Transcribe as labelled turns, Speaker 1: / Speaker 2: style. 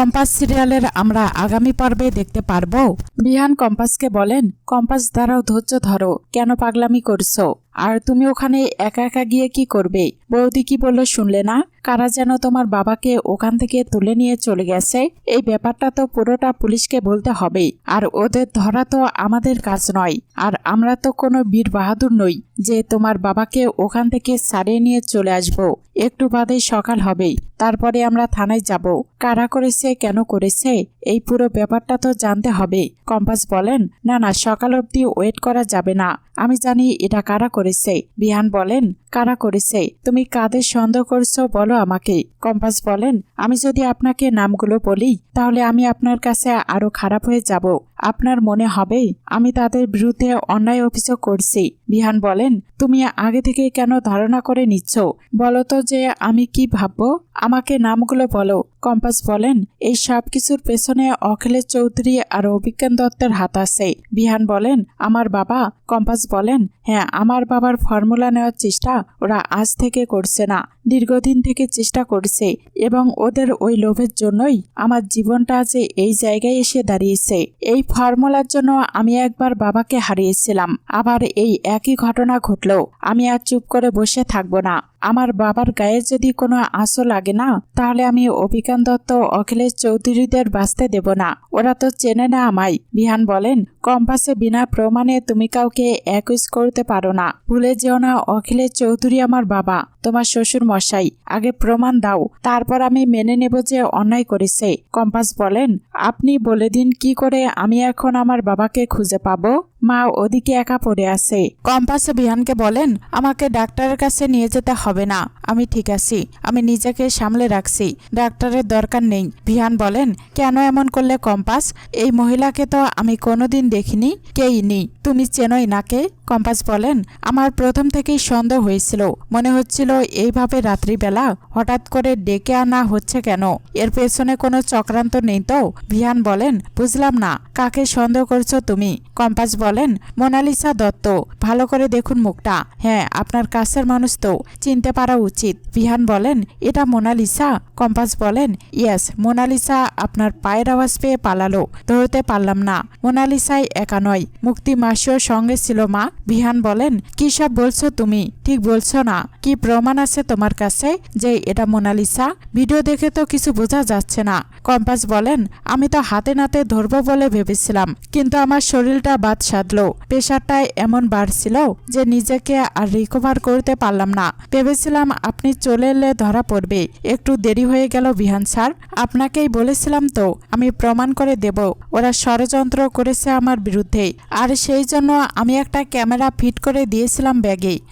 Speaker 1: Compass সিরিয়ালের আমরা আগামী পর্বে দেখতে পারবো। বিহান কম্পাসকে বলেন, কম্পাস দাঁড়াও, ধৈর্য ধরো, কেন পাগলামি করছো? আর তুমি ওখানে একা একা গিয়ে কি করবে? বৌদি কি বলল শুনলে না? কারা যেন তোমার বাবাকে ওখান থেকে তুলে নিয়ে চলে গেছে। এই ব্যাপারটা তো পুরোটা পুলিশকে বলতে হবে, আর ওদের ধরা তো আমাদের কাজ নয়। আর আমরা তো কোনো বীর বাহাদুর নই যে তোমার বাবাকে ওখান থেকে সারিয়ে নিয়ে চলে আসব। একটু বাদে সকাল হবে, তারপরে আমরা থানায় যাব। কারা করেছে, কেন করেছে, এই পুরো ব্যাপারটা তো জানতে হবে। কম্পাস বলেন, না না, সকাল অবধি ওয়েট করা যাবে না, আমি জানি এটা কারা করেছে। বিহান বলেন, কারা করেছে? তুমি কাদের সন্দেহ করছো বলো আমাকে। কম্পাস বলেন, আমি যদি আপনাকে নামগুলো বলি তাহলে আমি আপনার কাছে আরো খারাপ হয়ে যাব। আপনার মনে হবে আমি তাদের বিরুদ্ধে অন্যায় অভিযোগ করছি। বিহান বলেন, তুমি আগে থেকে কেন ধারণা করে নিচ্ছ? বলো তো যে আমি কি ভাববো, আমাকে নামগুলো বলো। কম্পাস বলেন, এই সব কিছুর পেছনে অখিলেশ চৌধুরী আর অভিজ্ঞান দত্তের হাত আছে। বিহান বলেন, আমার বাবা? কম্পাস বলেন, হ্যাঁ, আমার বাবার ফর্মুলা নেওয়ার চেষ্টা ওরা আজ থেকে করছে না, দীর্ঘদিন থেকে চেষ্টা করছে, এবং ওদের ওই লোভের জন্যই আমার জীবনটা যে এই জায়গায় এসে দাঁড়িয়েছে। এই ফর্মুলার জন্য আমি একবার বাবাকে হারিয়েছিলাম, আবার এই একই ঘটনা ঘটলো। আমি আর চুপ করে বসে থাকবো না। আমার বাবার গায়ে যদি কোনো আঁচও লাগে না, তাহলে আমি অভিজ্ঞান দত্ত অখিলেশ চৌধুরীদের বাঁচতে দেব না। ওরা তো চেনে না আমায়। বিহান বলেন, কম্পাসে বিনা প্রমাণে তুমি কাউকে অ্যাকুজ করতে পারো না। ভুলে যেও না, অখিলেশ চৌধুরী আমার বাবা, তোমার শ্বশুর মশাই। আগে প্রমাণ দাও, তারপর আমি মেনে নেব যে অন্যায় করেছে। কম্পাস বলেন, আপনি বলে দিন কি করে আমি এখন আমার বাবাকে খুঁজে পাবো? মা ওদিকে একা পড়ে আছে। কম্পাস বিহানকে বলেন, আমাকে ডাক্তারের কাছে নিয়ে যেতে হবে না, আমি ঠিক আছি, আমি নিজেকে সামলে রাখছি, ডাক্তারের দরকার নেই। বিহান বলেন, কেন এমন করলে কম্পাস? এই মহিলাকে তো আমি কোনোদিন দেখিনি, কেই নেই, তুমি চেনোই নাকে? কম্পাস বলেন, আমার প্রথম থেকেই সন্দেহ হয়েছিল, মনে হচ্ছিল এইভাবে রাত্রিবেলা হঠাৎ করে ডেকে আনা হচ্ছে কেন, এর পেছনে কোনো চক্রান্ত নেই তো? বিহান বলেন, বুঝলাম না, কাকে সন্দেহ করছো তুমি? কম্পাস বলেন, মোনালিসা দত্ত, ভালো করে দেখুন মুখটা। হ্যাঁ, আপনার কাছের মানুষ তো, চিনতে পারা উচিত। বিহান বলেন, এটা মোনালিসা? কম্পাস বলেন, ইয়েস, মোনালিসা আপনার পায়ের আওয়াজ পেয়ে পালালো, ধরতে পারলাম না। মোনালিসাই একা নয়, মুক্তি মাসিও সঙ্গে ছিল মা। বিহান বলেন, কি সব বলছো তুমি? ঠিক বলছো না। কি প্রমাণ আছে তোমার কাছে যে এটা মোনালিসা? ভিডিও দেখে তো কিছু বোঝা যাচ্ছে না। কম্পাস বলেন, আমি তো হাতে নাতে ধরবো বলে ভেবেছিলাম, কিন্তু আমার শরীরটা বাদ সাধলো, প্রেশারটাই এমন বাড়ছিল যে নিজেকে আর রিকভার করতে পারলাম না। ভেবেছিলাম আপনি চলে এলে ধরা পড়বে, একটু দেরি হয়ে গেল বিহান স্যার। আপনাকেই বলেছিলাম তো আমি প্রমাণ করে দেব ওরা ষড়যন্ত্র করেছে আমার বিরুদ্ধে, আর সেই জন্য আমি একটা ক্যামেরা ফিট করে দিয়েছিলাম ব্যাগে।